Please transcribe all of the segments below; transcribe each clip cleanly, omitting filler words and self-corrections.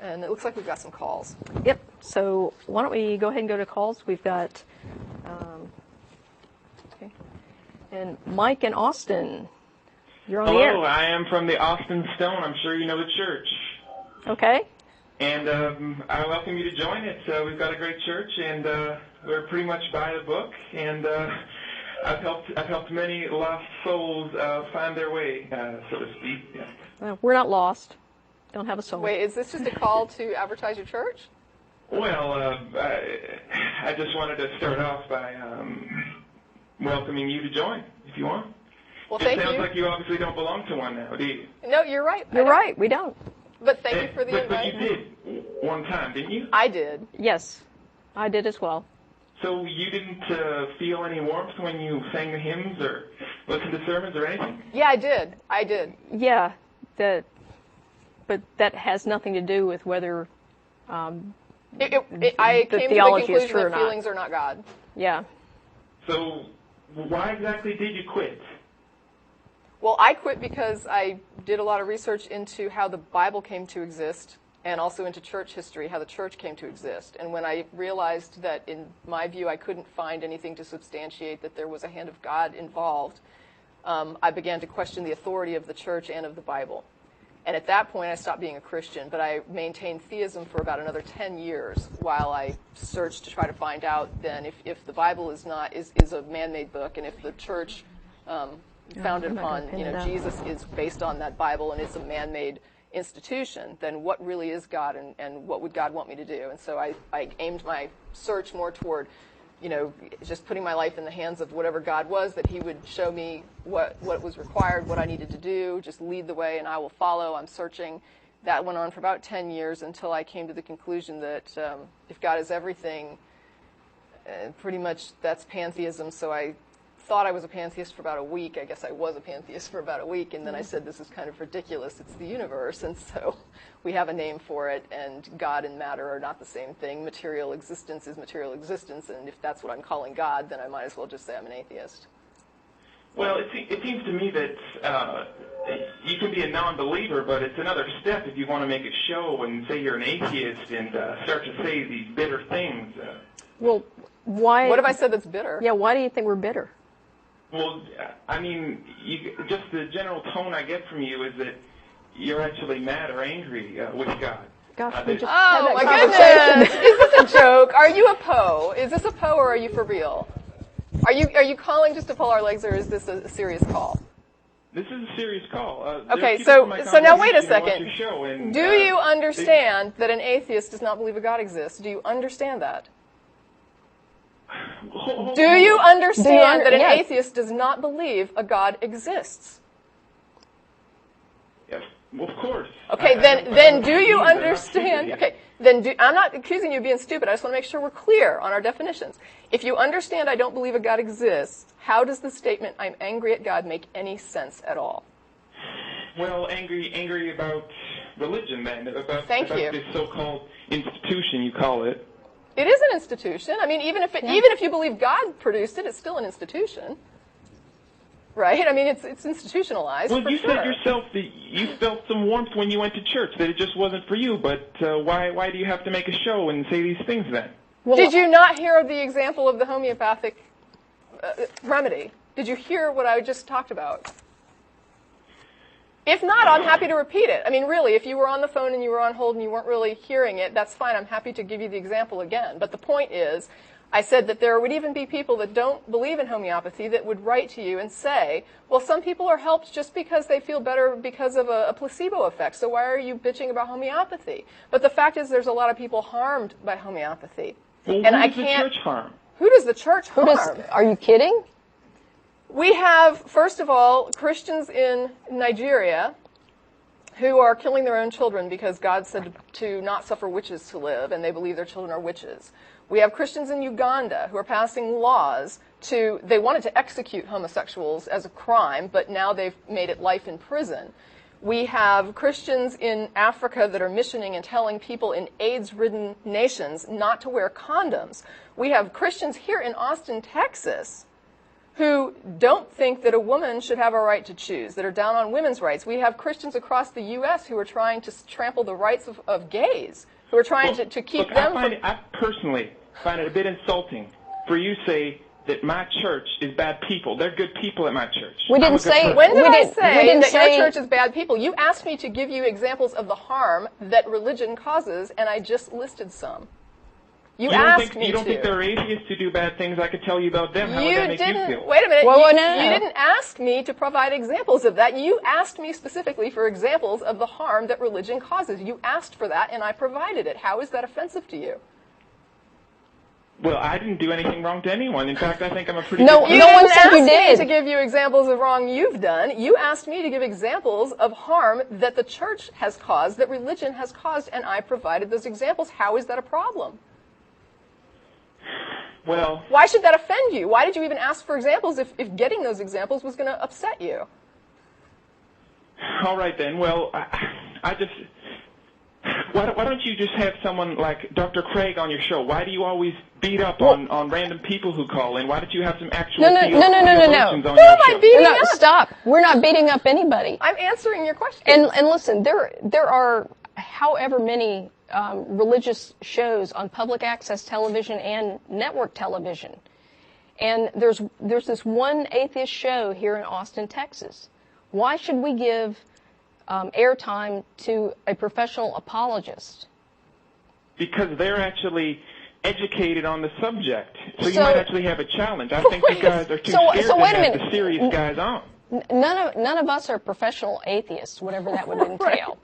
And it looks like we've got some calls. Yep. So why don't we go ahead and go to calls? We've got, okay. And Mike and Austin, you're on the air. Hello, I am from the Austin Stone. I'm sure you know the church. Okay. And I welcome you to join it. We've got a great church, and we're pretty much by the book. And I've helped many lost souls find their way, so to speak. Yeah. We're not lost. Don't have a soul. Wait, is this just a call to advertise your church? Well, I just wanted to start off by welcoming you to join, if you want. Well, thank you. It sounds like you obviously don't belong to one now, do you? No, you're right. You're right. We don't. But thank you for the invite. But you did one time, didn't you? I did. Yes, I did as well. So you didn't feel any warmth when you sang the hymns or listened to sermons or anything? Yeah, I did. I did. Yeah, but that has nothing to do with whether I the came to the theology is conclusion true or that not. feelings are not God. Yeah. So why exactly did you quit? Well, I quit because I did a lot of research into how the Bible came to exist and also into church history, how the church came to exist. And when I realized that, in my view, I couldn't find anything to substantiate that there was a hand of God involved, I began to question the authority of the church and of the Bible. And at that point, I stopped being a Christian, but I maintained theism for about another 10 years while I searched to try to find out then if the Bible is a man-made book, and if the church founded upon Jesus is based on that Bible and it's a man-made institution, then what really is God, and what would God want me to do? And so I aimed my search more toward just putting my life in the hands of whatever God was, that he would show me what was required, what I needed to do, just lead the way and I will follow. I'm searching. That went on for about 10 years until I came to the conclusion that if God is everything, pretty much that's pantheism. So I thought I was a pantheist for about a week. I guess I was a pantheist for about a week, and then I said, this is kind of ridiculous. It's the universe, and so we have a name for it, and God and matter are not the same thing. Material existence is material existence, and if that's what I'm calling God, then I might as well just say I'm an atheist. Well, it seems to me that you can be a non-believer, but it's another step if you want to make a show and say you're an atheist and start to say these bitter things. Well, why? What have I said that's bitter? Yeah, why do you think we're bitter? Well, I mean, just the general tone I get from you is that you're actually mad or angry with God. Gosh, we just oh, had my that goodness. Is this a joke? Are you a Poe? Is this a Poe, or are you for real? Are you calling just to pull our legs, or is this a serious call? This is a serious call. Okay, so now wait a second. Do you understand that an atheist does not believe a God exists? Do you understand that? Do you understand that an atheist does not believe a God exists? Yes, well, of course. Okay, then do you understand? Okay, I'm not accusing you of being stupid. I just want to make sure we're clear on our definitions. If you understand I don't believe a God exists, how does the statement "I'm angry at God" make any sense at all? Well, angry about religion, then, about this so-called institution you call it. It is an institution. I mean, even if you believe God produced it, it's still an institution, right? I mean, it's institutionalized. Well, you said yourself that you felt some warmth when you went to church, that it just wasn't for you. But why do you have to make a show and say these things then? Well, did you not hear the example of the homeopathic remedy? Did you hear what I just talked about? If not, I'm happy to repeat it. I mean, really, if you were on the phone and you were on hold and you weren't really hearing it, that's fine. I'm happy to give you the example again. But the point is, I said that there would even be people that don't believe in homeopathy that would write to you and say, well, some people are helped just because they feel better because of a placebo effect, so why are you bitching about homeopathy? But the fact is there's a lot of people harmed by homeopathy. Well, and who does the church harm? Who does the church harm? Are you kidding? We have, first of all, Christians in Nigeria who are killing their own children because God said to not suffer witches to live, and they believe their children are witches. We have Christians in Uganda who are passing laws they wanted to execute homosexuals as a crime, but now they've made it life in prison. We have Christians in Africa that are missioning and telling people in AIDS-ridden nations not to wear condoms. We have Christians here in Austin, Texas, who don't think that a woman should have a right to choose, that are down on women's rights. We have Christians across the U.S. who are trying to trample the rights of gays, who are trying to keep them from... I personally find it a bit insulting for you to say that my church is bad people. They're good people at my church. We didn't say... When did I say that your church is bad people? You asked me to give you examples of the harm that religion causes, and I just listed some. You don't think there are atheists who do bad things? I could tell you about them. How would that make you feel? Wait a minute. Well, you didn't ask me to provide examples of that. You asked me specifically for examples of the harm that religion causes. You asked for that, and I provided it. How is that offensive to you? Well, I didn't do anything wrong to anyone. In fact, I think I'm a pretty No, good no one said you did. You didn't ask me to give you examples of wrong you've done. You asked me to give examples of harm that the church has caused, that religion has caused, and I provided those examples. How is that a problem? Well, why should that offend you? Why did you even ask for examples if getting those examples was going to upset you? All right, then. Well, I just... Why don't you just have someone like Dr. Craig on your show? Why do you always beat up on random people who call in? Why don't you have some actual theologians on your show? Stop. We're not beating up anybody. I'm answering your question. And listen, there are however many religious shows on public access television and network television. And there's this one atheist show here in Austin, Texas. Why should we give airtime to a professional apologist? Because they're actually educated on the subject. So you might actually have a challenge. I think you guys are too scared to have the serious guys on. None of us are professional atheists, whatever that would entail.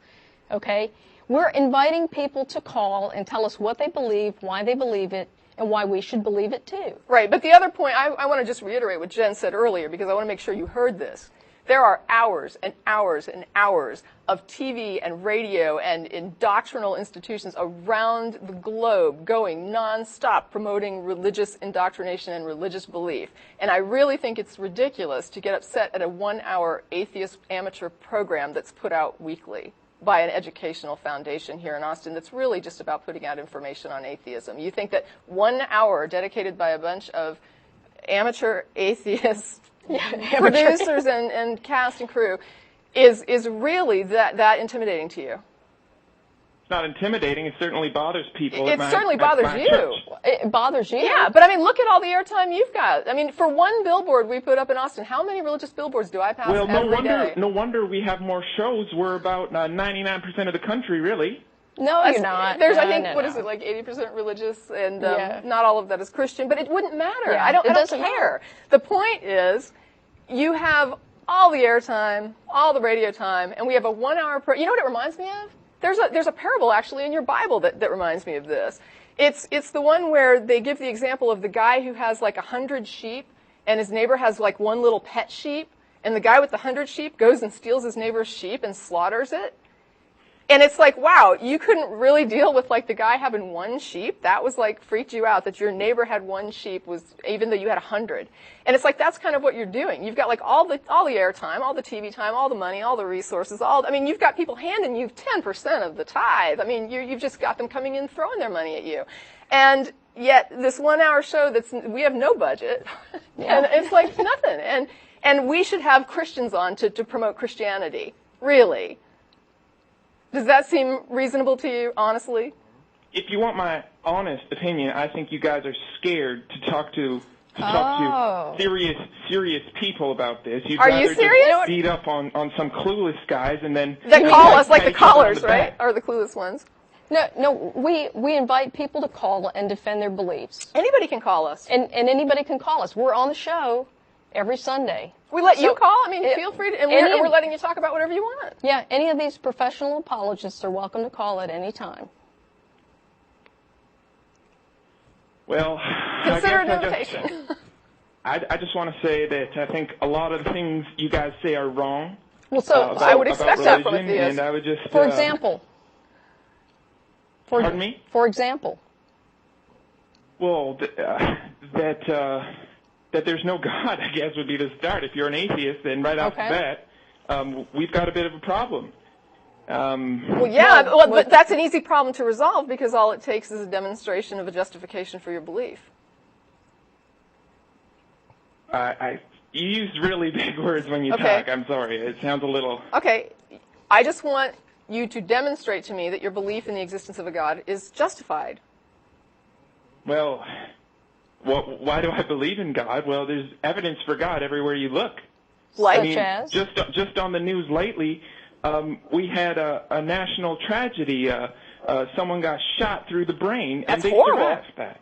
Okay? We're inviting people to call and tell us what they believe, why they believe it, and why we should believe it too. Right, but the other point, I want to just reiterate what Jen said earlier, because I want to make sure you heard this. There are hours and hours and hours of TV and radio and in doctrinal institutions around the globe going nonstop promoting religious indoctrination and religious belief. And I really think it's ridiculous to get upset at a 1-hour atheist amateur program that's put out weekly by an educational foundation here in Austin that's really just about putting out information on atheism. You think that 1 hour dedicated by a bunch of amateur atheists, producers and cast and crew is really that intimidating to you? It's not intimidating. It certainly bothers people. It certainly bothers you. Church. It bothers you? Yeah, but I mean, look at all the airtime you've got. I mean, for one billboard we put up in Austin, how many religious billboards do I pass every day? No wonder we have more shows. We're about 99% of the country, really. No, you're not. There's, I think, what is it, like 80% religious, and not all of that is Christian, but it wouldn't matter. Yeah, I don't care. Matter. The point is, you have all the airtime, all the radio time, and we have a 1 hour you know what it reminds me of? There's a parable, actually, in your Bible that reminds me of this. It's the one where they give the example of the guy who has like 100 sheep, and his neighbor has like one little pet sheep, and the guy with the 100 sheep goes and steals his neighbor's sheep and slaughters it. And it's like, wow, you couldn't really deal with like the guy having one sheep. That was like freaked you out that your neighbor had one sheep, even though you had 100. And it's like that's kind of what you're doing. You've got like all the airtime, all the TV time, all the money, all the resources, you've got people handing you 10% of the tithe. I mean, you've just got them coming in throwing their money at you. And yet this 1 hour show we have no budget. And it's like nothing. And we should have Christians on to promote Christianity. Really. Does that seem reasonable to you, honestly? If you want my honest opinion, I think you guys are scared to talk to serious people about this. You'd are you serious? Just beat up on some clueless guys and then that call us like the callers, right? Or the clueless ones. No, we invite people to call and defend their beliefs. Anybody can call us. And anybody can call us. We're on the show every Sunday. We let you call? I mean, feel free to, and we're letting you talk about whatever you want. Yeah, any of these professional apologists are welcome to call at any time. Well, consider an invitation. I just want to say that I think a lot of the things you guys say are wrong. Well, so I would expect that from a theist. And I would just, for example. Pardon me? For example. Well, that there's no God, I guess, would be the start. If you're an atheist, then right off the bat, we've got a bit of a problem. But that's an easy problem to resolve because all it takes is a demonstration of a justification for your belief. You used really big words when you talk. I'm sorry. It sounds a little... Okay. I just want you to demonstrate to me that your belief in the existence of a God is justified. Well, why do I believe in God? Well, there's evidence for God everywhere you look. Like just on the news lately, we had a national tragedy. Someone got shot through the brain, That's and they horrible. survived that.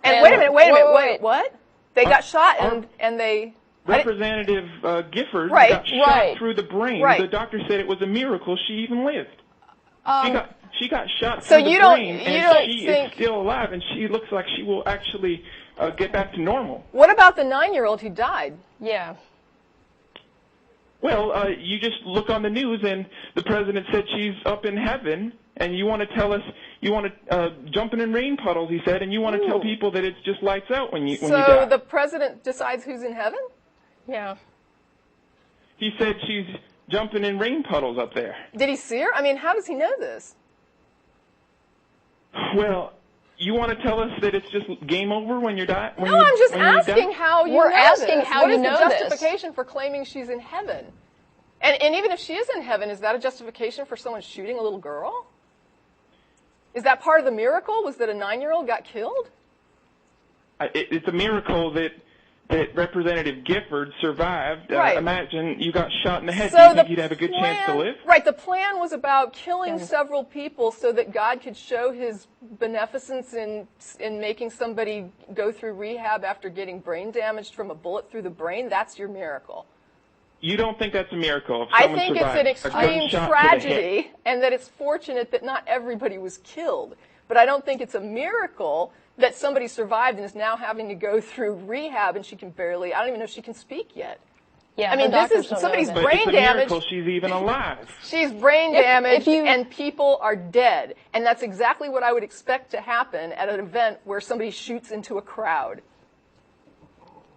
And wait a minute, what? They got shot and they... Representative Gifford Right, got shot through the brain. Right. The doctor said it was a miracle she even lived. She got shot So through the you don't- brain, you and don't she think- is still alive, and she looks like she will actually get back to normal. What about the 9-year-old who died? Yeah. Well, you just look on the news, and the president said she's up in heaven, and you want to tell us you want to jumping in rain puddles, he said, and you want to tell people that it's just lights out when you die. So the president decides who's in heaven? Yeah. He said she's jumping in rain puddles up there. Did he see her? I mean, how does he know this? Well, you want to tell us that it's just game over when you die? No, I'm just asking how you know We're asking this. how you know What is the this? justification for claiming she's in heaven? And even if she is in heaven, is that a justification for someone shooting a little girl? Is that part of the miracle? Was that a 9-year-old got killed? It's a miracle that Representative Gifford survived. Right. Imagine you got shot in the head. So Do you think you'd have a good chance to live? Right, the plan was about killing several people so that God could show his beneficence in making somebody go through rehab after getting brain damaged from a bullet through the brain. That's your miracle. You don't think that's a miracle? If I someone think it's an survived a extreme gunshot to the head? tragedy, and that it's fortunate that not everybody was killed. But I don't think it's a miracle that somebody survived and is now having to go through rehab, and she can barely, I don't even know if she can speak yet. Yeah, I mean, this is somebody's But brain it's a damage. miracle she's even alive. She's brain damaged, you- and people are dead. And that's exactly what I would expect to happen at an event where somebody shoots into a crowd.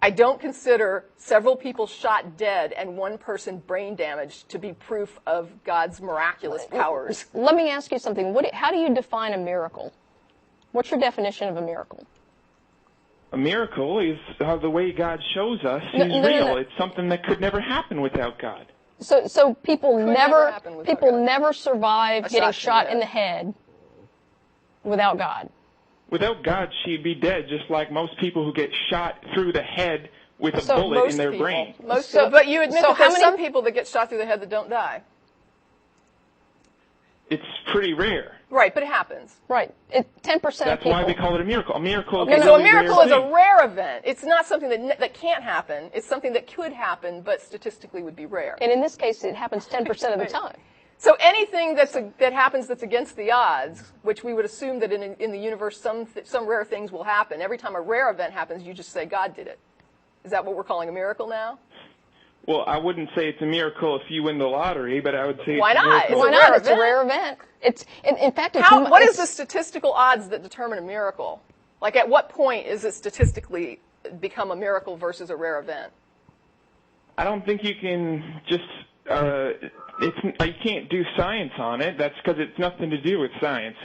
I don't consider several people shot dead and one person brain damaged to be proof of God's miraculous powers. Let me ask you something. How do you define a miracle? What's your definition of a miracle? A miracle is how the way God shows us is real. No. It's something that could never happen without God. So people never happen without God. never survive A getting shot shot in the head without God. Without God, she'd be dead, just like most people who get shot through the head with a So bullet in their people, brain. Most people. But you admit so that how there's many- some people that get shot through the head that don't die. It's pretty rare. Right, but it happens. Right. 10% of That's people. why we call it a miracle. A miracle is Okay, a so a really miracle rare is a thing. rare event. It's not something that can't happen. It's something that could happen, but statistically would be rare. And in this case, it happens 10% of the time. So anything that happens that's against the odds, which we would assume that in the universe some rare things will happen. Every time a rare event happens, you just say God did it. Is that what we're calling a miracle now? Well, I wouldn't say it's a miracle if you win the lottery, but I would say Why it's a not? miracle. It's Why a not? rare It's a event. rare event. It's in fact. It's What is it's- the statistical odds that determine a miracle? Like, at what point is it statistically become a miracle versus a rare event? I don't think you can just you can't do science on it. That's because it's nothing to do with science.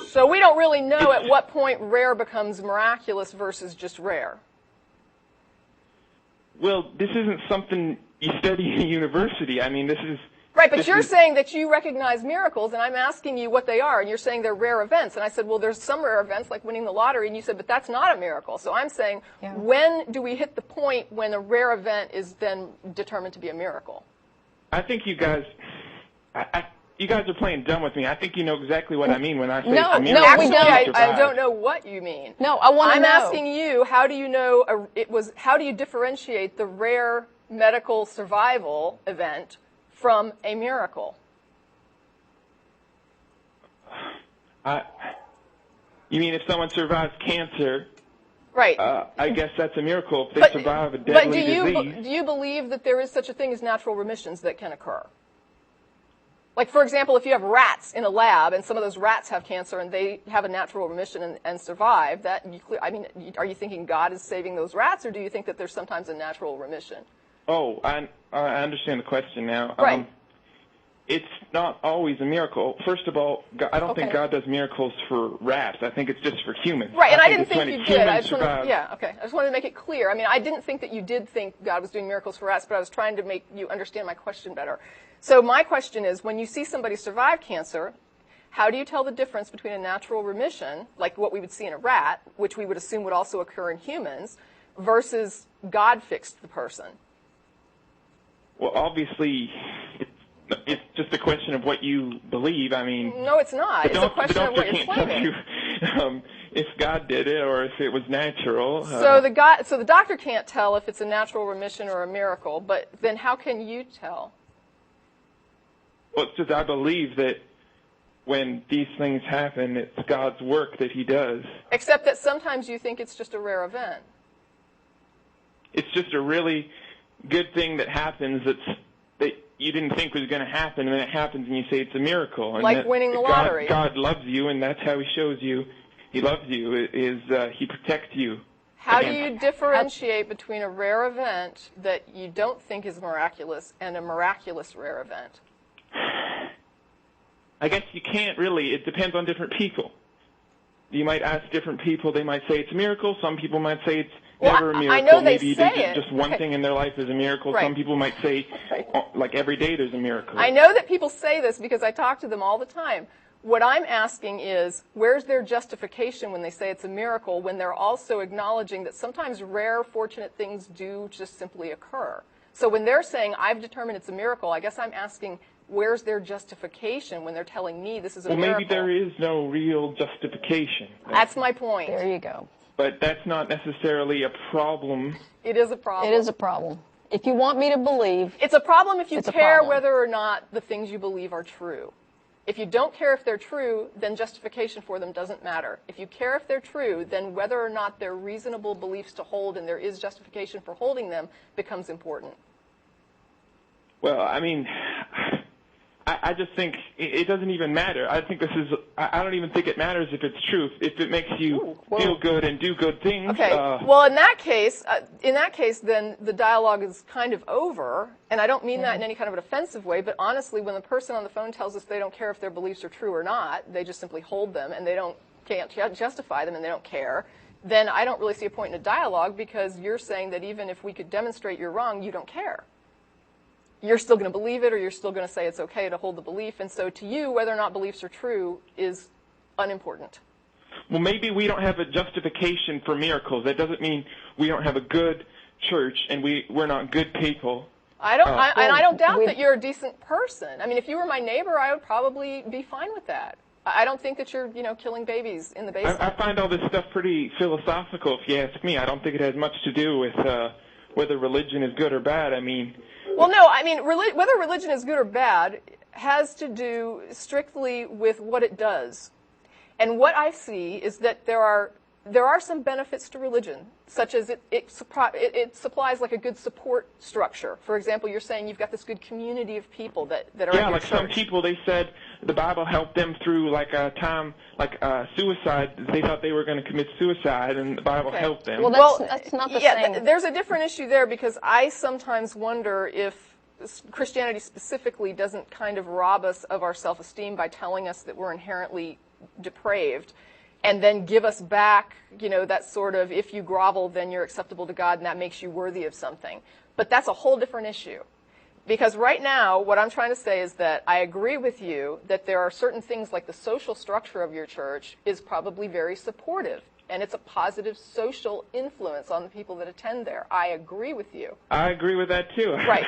So we don't really know at what point rare becomes miraculous versus just rare. Well, this isn't something you study in university. I mean, this is... Right, but you're saying that you recognize miracles, and I'm asking you what they are, and you're saying they're rare events. And I said, well, there's some rare events, like winning the lottery, and you said, but that's not a miracle. So I'm saying, when do we hit the point when a rare event is then determined to be a miracle? I think you guys... you guys are playing dumb with me. I think you know exactly what I mean when I say No, it's a no, miracle. we to don't. survive. I don't know what you mean. No, I want to I'm know. asking you, how do you know how do you differentiate the rare medical survival event from a miracle? You mean if someone survives cancer? Right. I guess that's a miracle if they survive a deadly disease. Do you believe that there is such a thing as natural remissions that can occur? Like, for example, if you have rats in a lab and some of those rats have cancer and they have a natural remission and survive, are you thinking God is saving those rats, or do you think that there's sometimes a natural remission? Oh, I understand the question now. Right. it's not always a miracle. First of all, I don't think Okay. God does miracles for rats. I think it's just for humans. Right, and I didn't it's when think you did. humans survive. I just wanted to make it clear. I mean, I didn't think that you did think God was doing miracles for us, but I was trying to make you understand my question better. So my question is, when you see somebody survive cancer, how do you tell the difference between a natural remission, like what we would see in a rat, which we would assume would also occur in humans, versus God fixed the person? Well, obviously, it's just a question of what you believe. I mean, No, it's not. It's a question of what you're can't tell claiming. you if God did it or if it was natural. So the doctor can't tell if it's a natural remission or a miracle, but then how can you tell? Well, it's just I believe that when these things happen, it's God's work that He does. Except that sometimes you think it's just a rare event. It's just a really good thing that happens that you didn't think was going to happen, and then it happens, and you say it's a miracle. And Like winning the lottery. God loves you, and that's how He shows you He loves you, is He protects you. How do you differentiate between a rare event that you don't think is miraculous and a miraculous rare event? I guess you can't really. It depends on different people. You might ask different people. They might say it's a miracle. Some people might say it's never a miracle. I know they Maybe say did it. just one thing in their life is a miracle. Right. Some people might say, like, every day there's a miracle. I know that people say this because I talk to them all the time. What I'm asking is, where's their justification when they say it's a miracle, when they're also acknowledging that sometimes rare, fortunate things do just simply occur? So when they're saying, I've determined it's a miracle, I guess I'm asking, where's their justification when they're telling me this is a miracle? Well, maybe there is no real justification. That's my point. There you go. But that's not necessarily a problem. It is a problem. It is a problem. If you want me to believe, It's a problem if you It's a care problem. whether or not the things you believe are true. If you don't care if they're true, then justification for them doesn't matter. If you care if they're true, then whether or not they're reasonable beliefs to hold and there is justification for holding them becomes important. Well, I mean, I just think it doesn't even matter. I think I don't even think it matters if it's true. If it makes you feel good and do good things. Okay. Well, in that case, then the dialogue is kind of over, and I don't mean that in any kind of an offensive way. But honestly, when the person on the phone tells us they don't care if their beliefs are true or not, they just simply hold them, and they can't justify them, and they don't care. Then I don't really see a point in a dialogue because you're saying that even if we could demonstrate you're wrong, you don't care. You're still going to believe it, or you're still going to say it's okay to hold the belief. And so to you, whether or not beliefs are true is unimportant. Well, maybe we don't have a justification for miracles. That doesn't mean we don't have a good church and we're not good people. I don't doubt that you're a decent person. I mean, if you were my neighbor, I would probably be fine with that. I don't think that you're, killing babies in the basement. I find all this stuff pretty philosophical, if you ask me. I don't think it has much to do with whether religion is good or bad. I mean... Well, no, I mean, whether religion is good or bad has to do strictly with what it does. And what I see is that there are some benefits to religion, such as it supplies like a good support structure. For example, you're saying you've got this good community of people that are in your like church. Some people, they said the Bible helped them through like a time, like suicide. They thought they were going to commit suicide, and the Bible helped them. well, that's not the same. There's a different issue there because I sometimes wonder if Christianity specifically doesn't kind of rob us of our self-esteem by telling us that we're inherently depraved, and then give us back, that sort of, if you grovel, then you're acceptable to God, and that makes you worthy of something. But that's a whole different issue. Because right now, what I'm trying to say is that I agree with you that there are certain things like the social structure of your church is probably very supportive, and it's a positive social influence on the people that attend there. I agree with you. I agree with that, too. Right.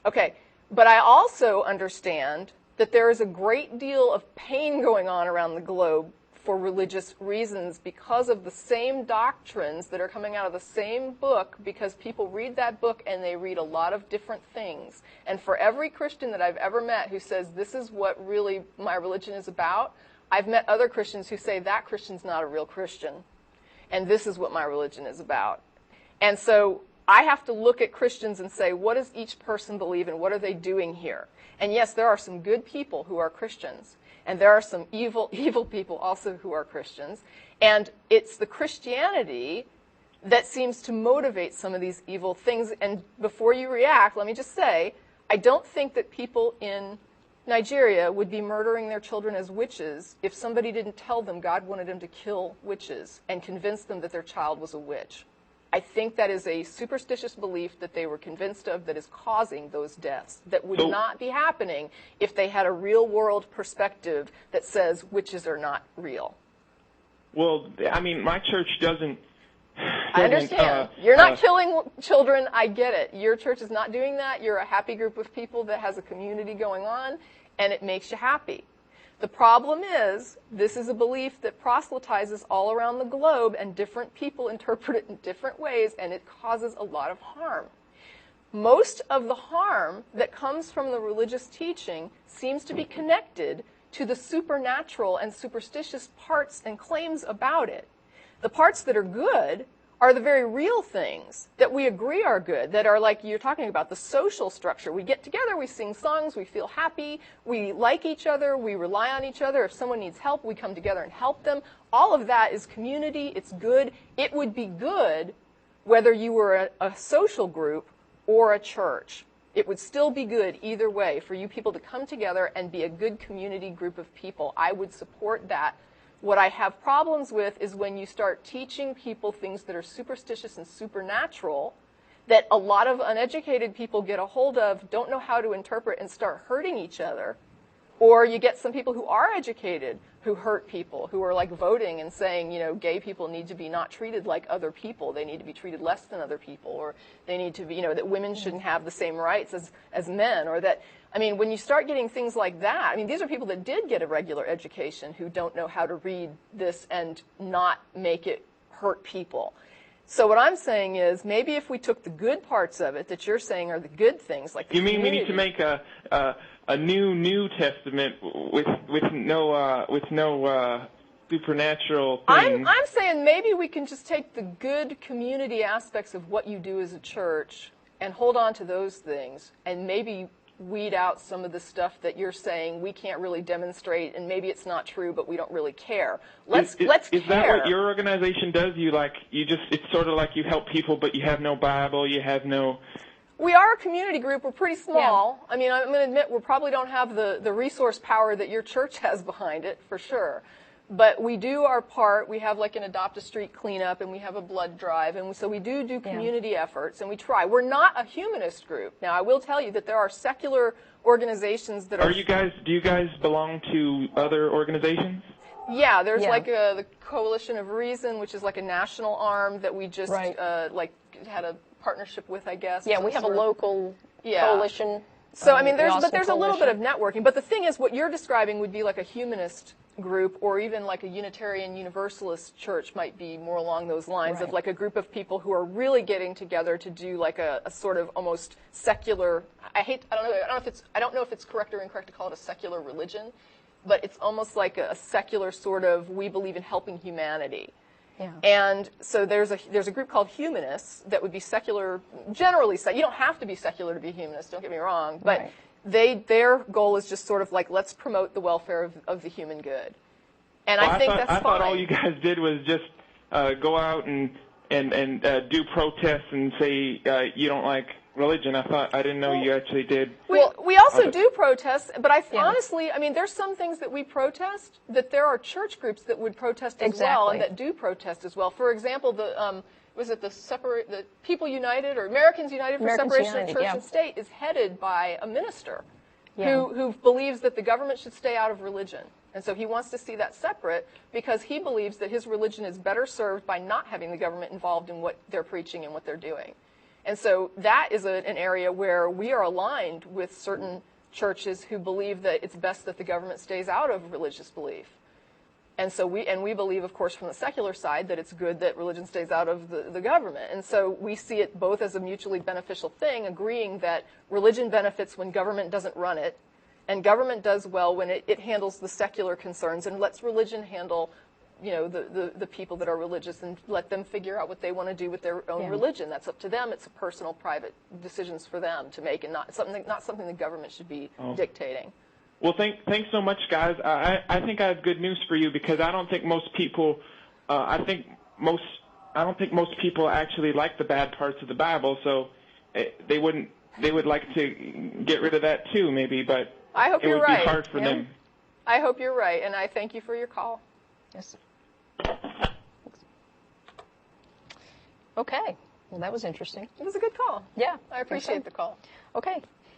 Okay. But I also understand that there is a great deal of pain going on around the globe for religious reasons because of the same doctrines that are coming out of the same book, because people read that book and they read a lot of different things. And for every Christian that I've ever met who says this is what really my religion is about, I've met other Christians who say that Christian's not a real Christian and this is what my religion is about. And so I have to look at Christians and say, what does each person believe and what are they doing here? And yes, there are some good people who are Christians. And there are some evil people also who are Christians. And it's the Christianity that seems to motivate some of these evil things. And before you react, let me just say, I don't think that people in Nigeria would be murdering their children as witches if somebody didn't tell them God wanted them to kill witches and convince them that their child was a witch. I think that is a superstitious belief that they were convinced of that is causing those deaths that would not be happening if they had a real-world perspective that says witches are not real. Well, I mean, my church doesn't. I understand. You're not killing children. I get it. Your church is not doing that. You're a happy group of people that has a community going on, and it makes you happy. The problem is, this is a belief that proselytizes all around the globe, and different people interpret it in different ways, and it causes a lot of harm. Most of the harm that comes from the religious teaching seems to be connected to the supernatural and superstitious parts and claims about it. The parts that are good are the very real things that we agree are good, that are like you're talking about, the social structure. We get together, we sing songs, we feel happy, we like each other, we rely on each other. If someone needs help, we come together and help them. All of that is community. It's good. It would be good whether you were a social group or a church. It would still be good either way for you people to come together and be a good community group of people. I would support that. What I have problems with is when you start teaching people things that are superstitious and supernatural that a lot of uneducated people get a hold of, don't know how to interpret, and start hurting each other. Or you get some people who are educated who hurt people, who are like voting and saying, you know, gay people need to be not treated like other people. They need to be treated less than other people. Or they need to be, you know, that women shouldn't have the same rights as men. Or that, I mean, when you start getting things like that, I mean, these are people that did get a regular education who don't know how to read this and not make it hurt people. So what I'm saying is, maybe if we took the good parts of it that you're saying are the good things, like the You mean community. we need to make a New Testament with no supernatural things? I'm saying maybe we can just take the good community aspects of what you do as a church and hold on to those things, and maybe weed out some of the stuff that you're saying we can't really demonstrate, and maybe it's not true, but we don't really care. Let's care. Is that what your organization does? It's sort of like you help people, but you have no Bible, you have no... We are a community group. We're pretty small. Yeah. I mean, I'm going to admit we probably don't have the resource power that your church has behind it, for sure. But we do our part. We have like an Adopt a Street cleanup, and we have a blood drive, and so we do community efforts, and we try. We're not a humanist group. Now, I will tell you that there are secular organizations that are... Do you guys belong to other organizations? Yeah, there's like the Coalition of Reason, which is like a national arm that we just had a partnership with, I guess. Yeah, we have a local coalition. So, I mean, there's a little bit of networking. But the thing is, what you're describing would be like a humanist group, or even like a Unitarian Universalist church might be more along those lines, of like a group of people who are really getting together to do like a sort of almost secular, I don't know if it's correct or incorrect to call it a secular religion, but it's almost like a secular sort of, we believe in helping humanity. Yeah. And so there's a group called humanists that would be secular, generally. You don't have to be secular to be a humanist, don't get me wrong, but their goal is just sort of like, let's promote the welfare of the human good. And I think that's fine. I thought all you guys did was just go out and do protests and say you don't like religion. I didn't know you actually did. We also do protests, but honestly, I mean, there's some things that we protest that there are church groups that would protest as well, and that do protest as well. For example, the People United or Americans United for Separation of Church and State is headed by a minister who believes that the government should stay out of religion. And so he wants to see that separate because he believes that his religion is better served by not having the government involved in what they're preaching and what they're doing. And so that is an area where we are aligned with certain churches who believe that it's best that the government stays out of religious belief. And so we believe, of course, from the secular side that it's good that religion stays out of the government. And so we see it both as a mutually beneficial thing, agreeing that religion benefits when government doesn't run it, and government does well when it handles the secular concerns and lets religion handle the people that are religious and let them figure out what they want to do with their own religion. That's up to them. It's a personal, private decisions for them to make, and not something the government should be dictating. Well, thanks so much, guys. I think I have good news for you because I don't think most people, I don't think most people actually like the bad parts of the Bible. So they would like to get rid of that too, maybe. But I hope it you're would right. be hard for them. I hope you're right, and I thank you for your call. Yes. Okay. Well, that was interesting. It was a good call. Yeah. I appreciate the call. Okay.